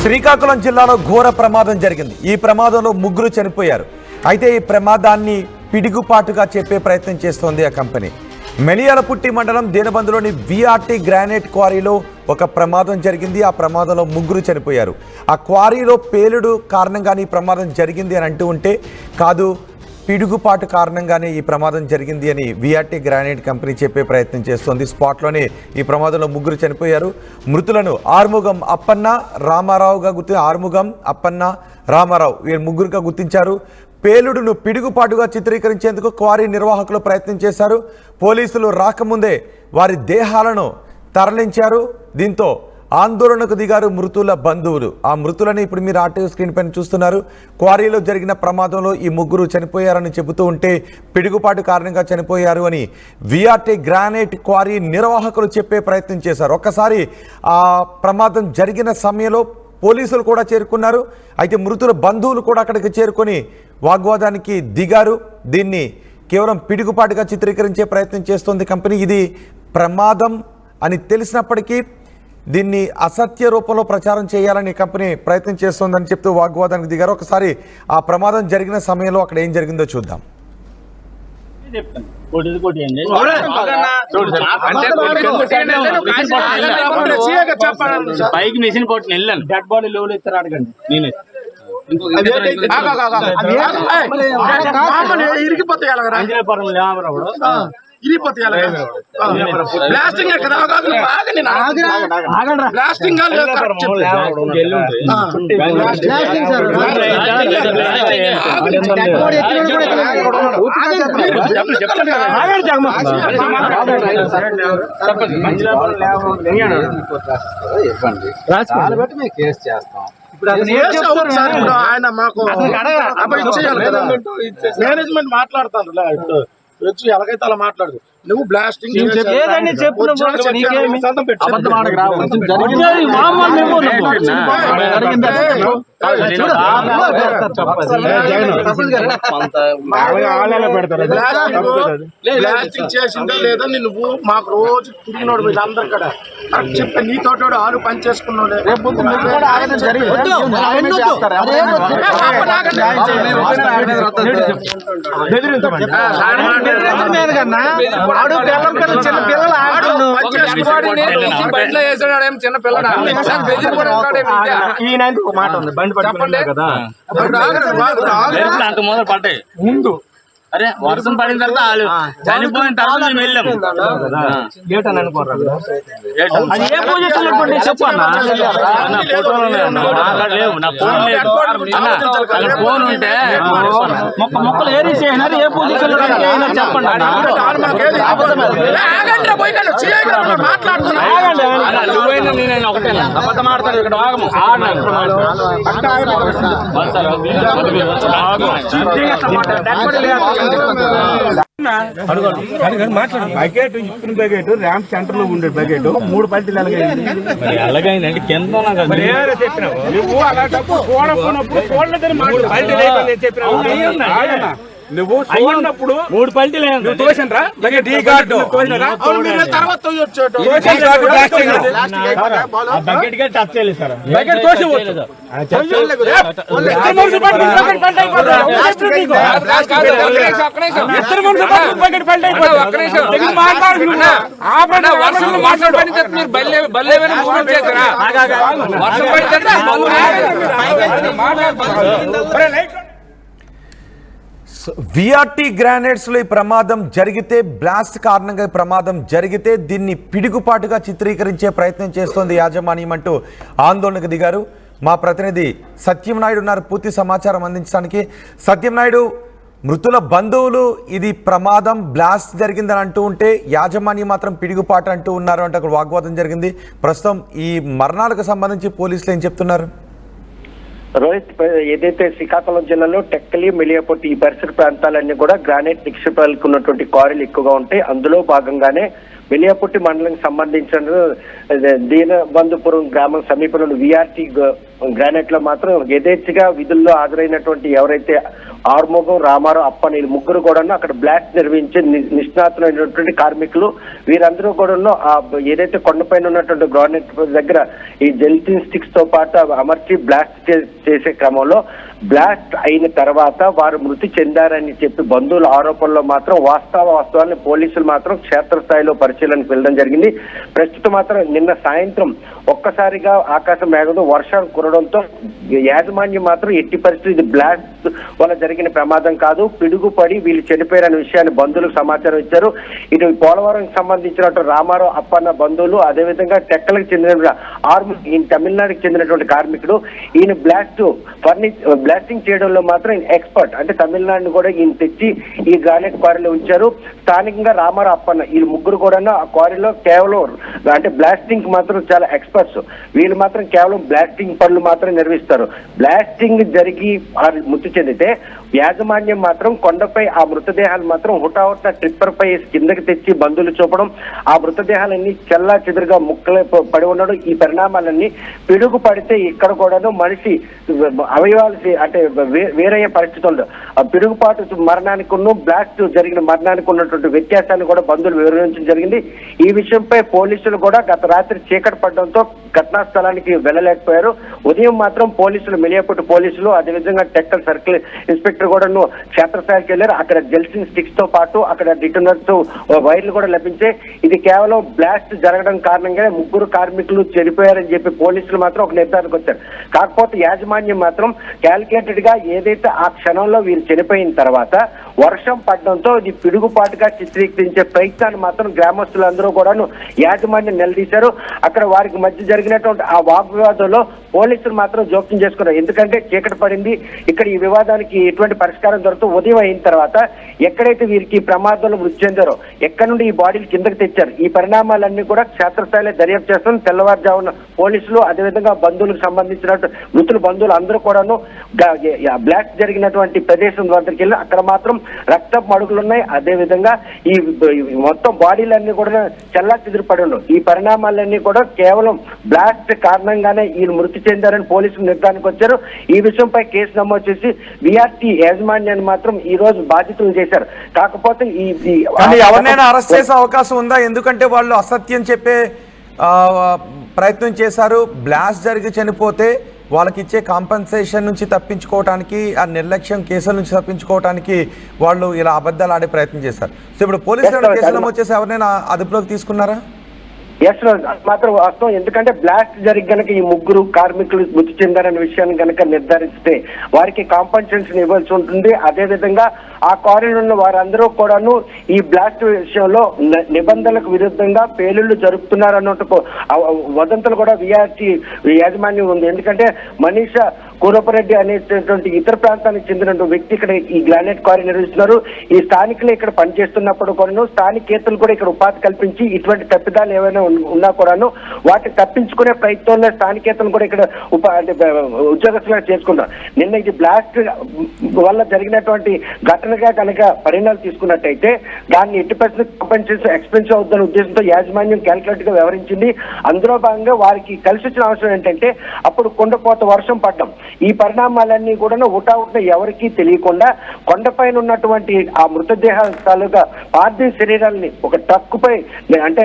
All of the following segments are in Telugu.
శ్రీకాకుళం జిల్లాలో ఘోర ప్రమాదం జరిగింది. ఈ ప్రమాదంలో ముగ్గురు చనిపోయారు. అయితే ఈ ప్రమాదాన్ని పిడుగుపాటుగా చెప్పే ప్రయత్నం చేస్తోంది ఆ కంపెనీ. మెలియాలపుట్టి మండలం దీనబంధులోని విఆర్టీ గ్రానైట్ క్వారీలో ఒక ప్రమాదం జరిగింది. ఆ ప్రమాదంలో ముగ్గురు చనిపోయారు. ఆ క్వారీలో పేలుడు కారణంగానే ఈ ప్రమాదం జరిగింది అని అంటూ ఉంటే కాదు, పిడుగుపాటు కారణంగానే ఈ ప్రమాదం జరిగింది అని విఆర్టీ గ్రానైట్ కంపెనీ చెప్పే ప్రయత్నం చేస్తోంది. స్పాట్లోనే ఈ ప్రమాదంలో ముగ్గురు చనిపోయారు. మృతులను ఆర్ముగం అప్పన్న రామారావుగా ఆర్ముగం అప్పన్న రామారావు వీరు ముగ్గురుగా గుర్తించారు. పేలుడును పిడుగుపాటుగా చిత్రీకరించేందుకు క్వారీ నిర్వాహకులు ప్రయత్నం చేశారు. పోలీసులు రాకముందే వారి దేహాలను తరలించారు. దీంతో ఆందోళనకు దిగారు మృతుల బంధువులు. ఆ మృతులని ఇప్పుడు మీరు ఆర్టీవీ స్క్రీన్ పైన చూస్తున్నారు. క్వారీలో జరిగిన ప్రమాదంలో ఈ ముగ్గురు చనిపోయారని చెబుతూ ఉంటే పిడుగుపాటు కారణంగా చనిపోయారు అని విఆర్టీ గ్రానైట్ క్వారీ నిర్వాహకులు చెప్పే ప్రయత్నం చేశారు. ఒక్కసారి ఆ ప్రమాదం జరిగిన సమయంలో పోలీసులు కూడా చేరుకున్నారు. అయితే మృతుల బంధువులు కూడా అక్కడికి చేరుకొని వాగ్వాదానికి దిగారు. దీన్ని కేవలం పిడుగుపాటుగా చిత్రీకరించే ప్రయత్నం చేస్తోంది కంపెనీ. ఇది ప్రమాదం అని తెలిసినప్పటికీ దీన్ని అసత్య రూపంలో ప్రచారం చేయాలని కంపెనీ ప్రయత్నం చేస్తోందని చెప్తూ వాగ్వాదానికి దిగారు. ఒకసారి ఆ ప్రమాదం జరిగిన సమయంలో అక్కడ ఏం జరిగిందో చూద్దాం. పైకి మిషన్ పోటీ వెళ్ళాను. డెడ్ బాడీ లోలు ఇస్తారు అడగండి. నేనే కేసు చేస్తాం. ఆయన మాకు మేనేజ్మెంట్ మాట్లాడతాను వచ్చి ఎలాగైతే అలా మాట్లాడదు. నువ్వు బ్లాస్టింగ్ బ్లాస్టింగ్ చేసిందా లేదా నువ్వు మాకు రోజు తిరిగినోడు వీళ్ళందరి కూడా చెప్పి నీతో ఆరు పని చేసుకున్నాడు. చిన్న పిల్లడు మాట ఉంది. బండి పట్టుకుంటే కదా అంత మొదలు పడ్డాయి ముందు. అరే వర్షం పడిన తర్వాత వాళ్ళు చనిపోయిన తర్వాత మేము వెళ్ళాము. ఫోన్ ఉంటే మొక్కలు ఏరి చేసినారు. ఏ పొజిషన్ లో చెప్పండి. నేను ఒకటే అబద్ధం ఆడతాను. ఇక్కడ ఆగము బకెట్ ఇచ్చిన బకెట్ ర్యాంప్ సెంటర్ లో ఉండే బకెట్ 3 పల్టీలు ఎలాగైందంటే కింద నువ్వు అలాంటప్పుడు నువ్వు చూడప్పుడు 3 పల్టీలు బకెట్ గా టచ్ చేయలేదు సార్. విఆర్టీ గ్రానైట్స్లో ఈ ప్రమాదం జరిగితే, బ్లాస్ట్ కారణంగా ఈ ప్రమాదం జరిగితే దీన్ని పిడుగుపాటుగా చిత్రీకరించే ప్రయత్నం చేస్తోంది యాజమాన్యం అంటూ ఆందోళనకు దిగారు. మా ప్రతినిధి సత్యం నాయుడు ఉన్నారు పూర్తి సమాచారం అందించడానికి. సత్యం నాయుడు, మృతుల బంధువులు ఇది ప్రమాదం బ్లాస్ట్ జరిగిందని అంటూ ఉంటే యాజమాన్యం మాత్రం పిడుగుపాటు అంటూ ఉన్నారు అంటే అక్కడ వాగ్వాదం జరిగింది. ప్రస్తుతం ఈ మరణాలకు సంబంధించి పోలీసులు ఏం చెప్తున్నారు? రోహిత్, ఏదైతే శ్రీకాకుళం జిల్లాలో టెక్కలి, మెలియాపుట్టి ఈ పరిసర ప్రాంతాలన్నీ కూడా గ్రానైట్ నిక్షేపాలకు ఉన్నటువంటి క్వారీలు ఎక్కువగా ఉంటాయి. అందులో భాగంగానే మెలియాపుట్టి మండలానికి సంబంధించిన దీనబంధుపురం గ్రామం సమీపంలో విఆర్టీ గ్రానైట్ లో మాత్రం యథేచ్ఛగా విధుల్లో హాజరైనటువంటి ఎవరైతే ఆర్మోగం, రామారావు, అప్పని ముగ్గురు కూడా అక్కడ బ్లాస్ట్ నిర్వహించే నిష్ణాతులైనటువంటి కార్మికులు. వీరందరూ కూడా ఏదైతే కొండపైన ఉన్నటువంటి గ్రానైట్ దగ్గర ఈ జెల్టిన్ స్టిక్స్ తో పాటు అమర్చి బ్లాస్ట్ చేసే క్రమంలో బ్లాస్ట్ అయిన తర్వాత వారు మృతి చెందారని చెప్పి బంధువుల ఆరోపణలో మాత్రం వాస్తవాన్ని పోలీసులు మాత్రం క్షేత్రస్థాయిలో పరిశీలనకు వెళ్ళడం జరిగింది. ప్రస్తుతం మాత్రం నిన్న సాయంత్రం ఒక్కసారిగా ఆకాశం మేఘంతో వర్షం కురడంతో యాజమాన్యం మాత్రం ఎట్టి పరిస్థితి ఇది బ్లాస్ట్ వల్ల జరిగిన ప్రమాదం కాదు, పిడుగుపడి వీళ్ళు చనిపోయారనే విషయాన్ని బంధువులకు సమాచారం ఇచ్చారు. ఇటు పోలవరంకి సంబంధించినటువంటి రామారావు, అప్పన్న బంధువులు, అదేవిధంగా టెక్కలకు చెందిన తమిళనాడుకి చెందినటువంటి కార్మికుడు ఈయన బ్లాస్టింగ్ చేయడంలో మాత్రం ఎక్స్పర్ట్. అంటే తమిళనాడుని కూడా ఈయన తెచ్చి ఈ గ్రానైట్ క్వారీలో ఉంచారు. స్థానికంగా రామారావు, అప్పన్న వీళ్ళు ముగ్గురు కూడా ఆ క్వారీలో కేవలం అంటే బ్లాస్టింగ్ మాత్రం చాలా ఎక్స్పర్ట్స్. వీళ్ళు మాత్రం కేవలం బ్లాస్టింగ్ పనులు మాత్రం నిర్వహిస్తారు. బ్లాస్టింగ్ జరిగి మృతి చెందితే యాజమాన్యం మాత్రం కొండపై ఆ మృతదేహాలు మాత్రం హుటాహుట్న ట్రిప్పర్ పై కిందకి తెచ్చి బంధువులు చూపడం, ఆ మృతదేహాలన్నీ చెల్లా చెదురుగా ముక్కలే పడి ఉండడం, ఈ పరిణామాలన్నీ పిడుగు పడితే ఇక్కడ కూడాను మనిషి అవయవాలు అంటే వేరయ్యే పరిస్థితి ఉండదు. ఆ పిడుగుపాటు మరణానికి బ్లాస్ట్ జరిగిన మరణానికి ఉన్నటువంటి వ్యత్యాసాన్ని కూడా బంధువులు వివరించడం జరిగింది. ఈ విషయంపై పోలీసులు కూడా గత రాత్రి చీకటి పడడంతో ఘటనా స్థలానికి వెళ్ళలేకపోయారు. ఉదయం మాత్రం పోలీసులు, మిలియాపూట్ పోలీసులు, అదేవిధంగా టెక్కల్ సర్కిల్ ఇన్స్పెక్టర్ కూడా క్షేత్రస్థాయికి వెళ్ళారు. అక్కడ జెల్సిన్ స్టిక్స్ తో పాటు అక్కడ డిటోనర్స్ వైర్లు కూడా లభించాయి. ఇది కేవలం బ్లాస్ట్ జరగడం కారణంగా ముగ్గురు కార్మికులు చనిపోయారని చెప్పి పోలీసులు మాత్రం ఒక నిర్ధారణకు వచ్చారు. కాకపోతే యాజమాన్యం మాత్రం క్యాలిక్యులేటెడ్ గా ఏదైతే ఆ క్షణంలో వీరు చనిపోయిన తర్వాత వర్షం పడడంతో ఇది పిడుగుపాటుగా చిత్రీకరించే ప్రయత్నాన్ని మాత్రం గ్రామస్తులందరూ కూడాను యాజమాన్యం నిలదీశారు. అక్కడ వారికి మధ్య జరిగినటువంటి ఆ వాగ్వివాదంలో పోలీసులు మాత్రం జోక్యం చేసుకున్నారు. ఎందుకంటే చీకటి పడింది, ఇక్కడ ఈ వివాదానికి ఎటువంటి పరిష్కారం దొరుకుతూ ఉదయం అయిన తర్వాత ఎక్కడైతే వీరికి ప్రమాదంలో మృతి చెందారో ఎక్కడి నుండి ఈ బాడీలు కిందకి తెచ్చారు, ఈ పరిణామాలన్నీ కూడా క్షేత్రస్థాయిలో దర్యాప్తు చేస్తాం. తెల్లవారుజామున పోలీసులు, అదేవిధంగా బంధువులకు సంబంధించినట్టు మృతుల బంధువులు అందరూ కూడాను బ్లాస్ట్ జరిగినటువంటి ప్రదేశం వద్దకు వెళ్ళి అక్కడ మాత్రం రక్తపు మడుగులు ఉన్నాయి. అదేవిధంగా ఈ మొత్తం బాడీలన్నీ కూడా చెల్లా చెదిరిపడి ఉండవు. ఈ పరిణామాలన్నీ కూడా కేవలం బ్లాస్ట్ కారణంగానే వీళ్ళు మృతి చెందారని పోలీసులు నిర్ధారణకు వచ్చారు. ఈ విషయంపై కేసు నమోదు చేసి విఆర్టీ యాజమాన్యాన్ని మాత్రం ఈ రోజు బాధితులు చేశారు. కాకపోతే ఎవరినైనా అరెస్ట్ చేసే అవకాశం ఉందా? ఎందుకంటే వాళ్ళు అసత్యం చెప్పే ప్రయత్నం చేశారు. బ్లాస్ట్ జరిగి చనిపోతే వాళ్ళకి ఇచ్చే కాంపెన్సేషన్ నుంచి తప్పించుకోవడానికి, ఆ నిర్లక్ష్యం కేసుల నుంచి తప్పించుకోవడానికి వాళ్ళు ఇలా అబద్ధాలు ఆడే ప్రయత్నం చేశారు. సో ఇప్పుడు పోలీసులు కేసులు నమోదు చేసి ఎవరినైనా అదుపులోకి తీసుకున్నారా? ఎస్ మాత్రం వాస్తవం. ఎందుకంటే బ్లాస్ట్ జరిగి కనుక ఈ ముగ్గురు కార్మికులు మృతి చెందారనే విషయాన్ని కనుక నిర్ధారిస్తే వారికి కాంపెన్సేషన్ ఇవ్వాల్సి ఉంటుంది. అదేవిధంగా ఆ క్వారీలో ఉన్న వారందరూ కూడాను ఈ బ్లాస్ట్ విషయంలో నిబంధనలకు విరుద్ధంగా పేలుళ్లు జరుపుతున్నారన్నట్టు వదంతులు కూడా విఆర్టీ యాజమాన్యం ఉంది. ఎందుకంటే మనీషా కూరపరెడ్డి అనేటటువంటి ఇతర ప్రాంతానికి చెందిన వ్యక్తి ఇక్కడ ఈ గ్రానైట్ క్వారీ నిర్వహిస్తున్నారు. ఈ స్థానికులు ఇక్కడ పనిచేస్తున్నప్పుడు కూడాను స్థానికేతలు కూడా ఇక్కడ ఉపాధి కల్పించి ఇటువంటి తప్పిదాలు ఏమైనా ఉన్నా కూడాను వాటిని తప్పించుకునే ప్రయత్నంలో స్థానికేతలు కూడా ఇక్కడ ఉద్యోగస్తులుగా చేసుకున్నారు. నిన్న ఇది బ్లాస్ట్ వల్ల జరిగినటువంటి ఘటనగా కనుక పరిణామాలు తీసుకున్నట్టయితే దాన్ని 80% కాంపెన్సేషన్ ఎక్స్పెన్స్ అవుతున్న ఉద్దేశంతో యాజమాన్యం క్యాల్కులేట్ గా వ్యవహరించింది. అందులో భాగంగా వారికి కలిసి వచ్చిన అవసరం ఏంటంటే అప్పుడు కొండపోత వర్షం పడ్డం, ఈ పరిణామాలన్నీ కూడా ఉటావుట్న ఎవరికీ తెలియకుండా కొండపైన ఉన్నటువంటి ఆ మృతదేహాల తాలూకా పార్థివ శరీరాలని ఒక ట్రక్ పై అంటే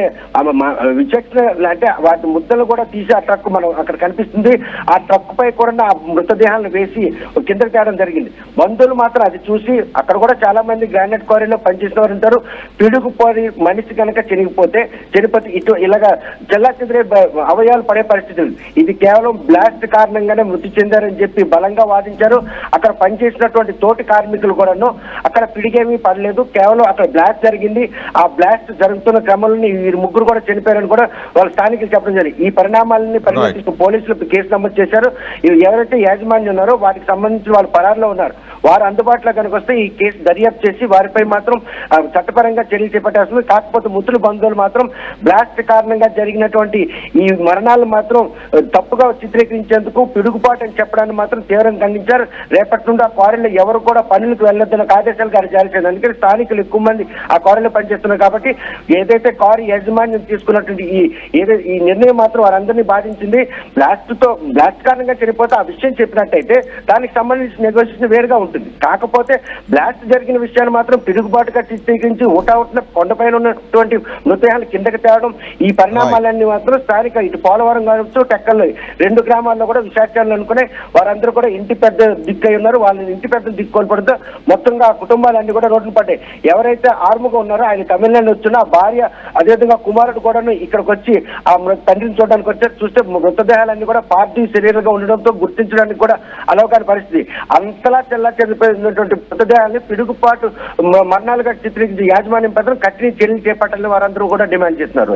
విచక్షణ అంటే వాటి ముద్దలు కూడా తీసి ఆ ట్రక్ మనం అక్కడ కనిపిస్తుంది. ఆ ట్రక్ పై కూడా ఆ మృతదేహాలను వేసి కిందకి తేయడం జరిగింది. బంధువులు మాత్రం అది చూసి అక్కడ కూడా చాలా మంది గ్రానైట్ క్వారీలో పనిచేసిన వారు ఉంటారు. పిడుగుపోయి మనిషి కనుక చనిపోతే ఇటు ఇలాగా చెల్లా చెదిరే అవయవాలు పడే పరిస్థితులు. ఇది కేవలం బ్లాస్ట్ కారణంగానే మృతి చెందారని చెప్పి బలంగా వాదించారు. అక్కడ పనిచేసినటువంటి తోటి కార్మికులు కూడాను అక్కడ పిడిగేమీ పడలేదు, కేవలం అక్కడ బ్లాస్ట్ జరిగింది. ఆ బ్లాస్ట్ జరుగుతున్న క్రమంలో వీరు ముగ్గురు కూడా చనిపోయారని కూడా వాళ్ళ స్థానికులు చెప్పడం జరిగింది. ఈ పరిణామాలని పరిగణిస్తూ పోలీసులు కేసు నమోదు చేశారు. ఎవరైతే యాజమాన్యం ఉన్నారో వాటికి సంబంధించి వాళ్ళు పరారులో ఉన్నారు. వారు అందుబాటులో కనుక వస్తే ఈ కేసు దర్యాప్తు చేసి వారిపై మాత్రం చట్టపరంగా చర్యలు చేపట్టాల్సింది. కాకపోతే మృతుల బంధువులు మాత్రం బ్లాస్ట్ కారణంగా జరిగినటువంటి ఈ మరణాలు మాత్రం తప్పుగా చిత్రీకరించేందుకు పిడుగుపాటు అని చెప్పడం కూలిపోవడాన్ని మాత్రం తీవ్రంగా ఖండించారు. రేపటి నుండి ఆ క్వారీలో ఎవరు కూడా పనులకు వెళ్ళొద్దన్న ఆదేశాలు గారు జారీ చేశారు. అందుకని స్థానికులు ఎక్కువ మంది ఆ క్వారీలో పనిచేస్తున్నారు కాబట్టి ఏదైతే క్వారీ యాజమాన్యం తీసుకున్నటువంటి ఈ నిర్ణయం మాత్రం వారందరినీ బాధించింది. బ్లాస్ట్ కారణంగా చనిపోతే ఆ విషయం చెప్పినట్టయితే దానికి సంబంధించిన నెగోషియేషన్ వేరుగా ఉంటుంది. కాకపోతే బ్లాస్ట్ జరిగిన విషయాన్ని మాత్రం పిడుగుబాటుగా చిత్రీకరించి ఊటావుట్న కొండపైన ఉన్నటువంటి మృతదేహాలు కిందకి తేవడం, ఈ పరిణామాలన్నీ మాత్రం స్థానిక ఇటు పోలవరం కావచ్చు, టెక్కల్లో 2 గ్రామాల్లో కూడా విశాఖలు అనుకునే వారందరూ కూడా ఇంటి పెద్ద దిక్కై ఉన్నారు. వాళ్ళ ఇంటి పెద్ద దిక్కు కోల్పడంతో మొత్తంగా ఆ కుటుంబాలన్నీ కూడా రోడ్డును పడ్డాయి. ఎవరైతే ఆర్ముగా ఉన్నారో ఆయన తమిళనాడు వచ్చిన భార్య అదేవిధంగా కుమారుడు కూడా ఇక్కడికి వచ్చి ఆ తండ్రిని చూడడానికి వచ్చారు. చూస్తే మృతదేహాలన్నీ కూడా పార్థివ శరీరంగా ఉండడంతో గుర్తించడానికి కూడా అలవకాని పరిస్థితి. అంతలా చెల్లిపోయినటువంటి మృతదేహాన్ని పిడుగుపాటు మరణాలుగా చిత్రించి యాజమాన్యం పత్రం కఠిన చర్యలు చేపట్టాలని వారందరూ కూడా డిమాండ్ చేస్తున్నారు.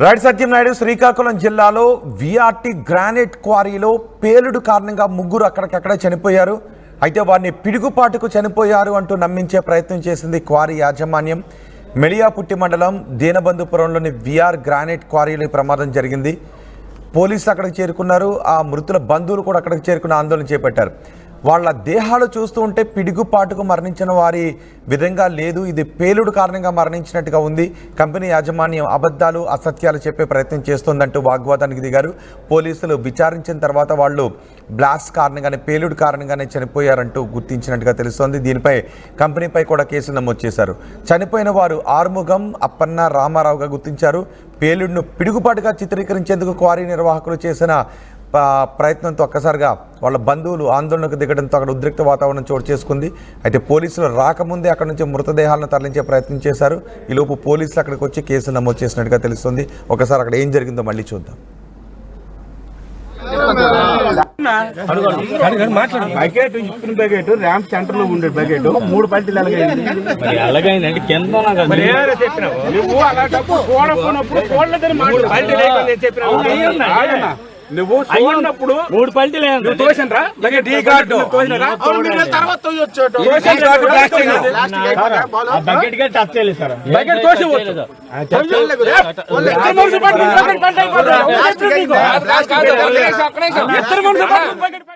రైట్ సత్యంనాయుడు, శ్రీకాకుళం జిల్లాలో విఆర్టీ గ్రానైట్ క్వారీలో పేలుడు కారణంగా 3 అక్కడికక్కడే చనిపోయారు. అయితే వారిని పిడుగుపాటుకు చనిపోయారు అంటూ నమ్మించే ప్రయత్నం చేసింది క్వారీ యాజమాన్యం. మెళియాపుట్టి మండలం దీనబంధుపురంలోని విఆర్ గ్రానైట్ క్వారీలో ప్రమాదం జరిగింది. పోలీసులు అక్కడికి చేరుకున్నారు. ఆ మృతుల బంధువులు కూడా అక్కడికి చేరుకున్న ఆందోళన చేపట్టారు. వాళ్ళ దేహాలు చూస్తూ ఉంటే పిడుగుపాటుకు మరణించిన వారి విధంగా లేదు, ఇది పేలుడు కారణంగా మరణించినట్టుగా ఉంది. కంపెనీ యాజమాన్యం అబద్ధాలు అసత్యాలు చెప్పే ప్రయత్నం చేస్తోందంటూ వాగ్వాదానికి దిగారు. పోలీసులు విచారించిన తర్వాత వాళ్ళు బ్లాస్ట్ కారణంగానే, పేలుడు కారణంగానే చనిపోయారంటూ గుర్తించినట్టుగా తెలుస్తోంది. దీనిపై కంపెనీపై కూడా కేసులు నమోదు చేశారు. చనిపోయిన వారు ఆర్ముగం, అప్పన్న, రామారావుగా గుర్తించారు. పేలుడును పిడుగుపాటుగా చిత్రీకరించేందుకు క్వారీ నిర్వాహకులు చేసిన ప్రయత్నంతో ఒక్కసారిగా వాళ్ళ బంధువులు ఆందోళనకు దిగడంతో అక్కడ ఉద్రిక్త వాతావరణం చోటు చేసుకుంది. అయితే పోలీసులు రాకముందే అక్కడ నుంచి మృతదేహాలను తరలించే ప్రయత్నం చేశారు. ఈలోపు పోలీసులు అక్కడికి వచ్చి కేసులు నమోదు చేసినట్టుగా తెలుస్తుంది. ఒకసారి అక్కడ ఏం జరిగిందో మళ్ళీ చూద్దాం. బకెట్ ఇచ్చిన బకెట్ ర్యాంప్ సెంటర్ లో ఉండే బకెట్ 3 పల్టీలు అలాగైందండి కింద నువ్వు అలాంటప్పుడు నువ్వు చూడనప్పుడు 3 పల్టీలు తోసినరా బకెట్ గా టచ్ చేయలేదు సార్. బకెట్ తోసి ఒక్క నిమిషం